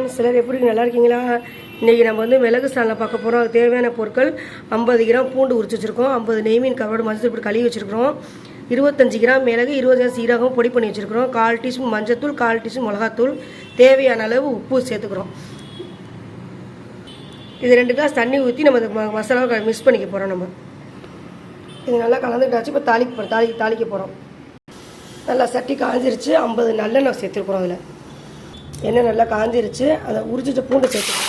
Friends, சிலர் எப்படி நல்லா இருக்கீங்களா? இன்றைக்கி நம்ம வந்து மிளகு சாலில் பார்க்க போகிறோம். அதுக்கு தேவையான பொருட்கள் 50 கிராம் பூண்டு உரிச்சு வச்சுருக்கோம், 50 நெய்மீன் கவரோடு மஞ்சள் இப்படி கழுவி வச்சுருக்கிறோம், 25 கிராம் மிளகு, 20 கிராம் சீரகம் பொடி பண்ணி வச்சுருக்கிறோம், 1/4 டீஸ்பூன் மஞ்சத்தூள், 1/4 டீஸ்பூன் மிளகாத்தூள், தேவையான அளவு உப்பு சேர்த்துக்கிறோம். இது 2 கிளாஸ் தண்ணி ஊற்றி நம்ம இந்த மசாலாவை மிக்ஸ் பண்ணிக்க போகிறோம். நம்ம இது நல்லா கலந்துட்டாச்சு. இப்போ தாளிக்க போகிறோம். நல்லா சட்டி காஞ்சிருச்சு. 50 நல்லெண்ணெய் சேர்த்துருக்குறோம். அதில் எண்ணெய் நல்லா காஞ்சிருச்சு. அதை உரிச்சிட்டு பூண்டு சேர்த்துக்கிறோம்.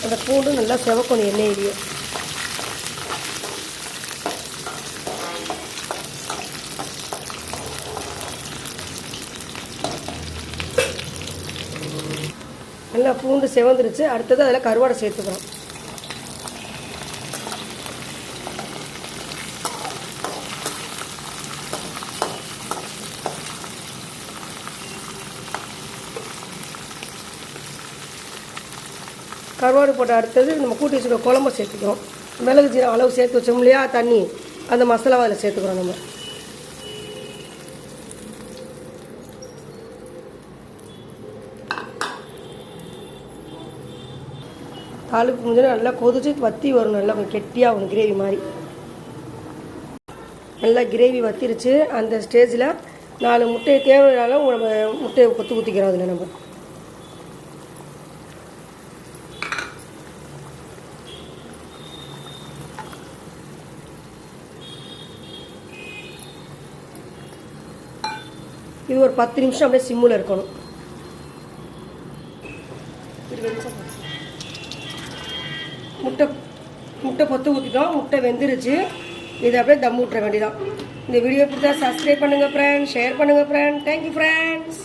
அந்த பூண்டு நல்லா செவக்கணும் எண்ணெயிலேயே. நல்லா பூண்டு செவந்துருச்சு. அடுத்தது அதில் கருவாடை சேர்த்துக்கிறோம். கருவாடு போட்ட அடுத்தது நம்ம கூட்டி வச்சுக்க குழம்பு சேர்த்துக்கிறோம். மிளகு ஜீரகம் அளவு சேர்த்து வச்சோம் இல்லையா தண்ணி, அந்த மசாலாவை அதில் சேர்த்துக்கிறோம். நம்ம தாளிப்பு முடிஞ்சு நல்லா கொதிச்சு வற்றி வரணும். நல்லா கொஞ்சம் கெட்டியாக ஆகணும், கிரேவி மாதிரி. நல்லா கிரேவி வத்திருச்சு. அந்த ஸ்டேஜில் 4 முட்டையை தேவையானாலும் நம்ம முட்டையை கொத்து ஊற்றிக்கிறோம். அதில் நம்ம இது ஒரு 10 நிமிஷம் அப்படியே சிம்மில் இருக்கணும். முட்டை பொத்து ஊற்றிட்டோம். முட்டை வெந்துருச்சு. இதை அப்படியே தம் விட்டுற வேண்டியதான். இந்த வீடியோ பிடிச்சா சப்ஸ்கிரைப் பண்ணுங்கள் ஃப்ரெண்ட்ஸ், ஷேர் பண்ணுங்கள் ஃப்ரெண்ட்ஸ். Thank you friends.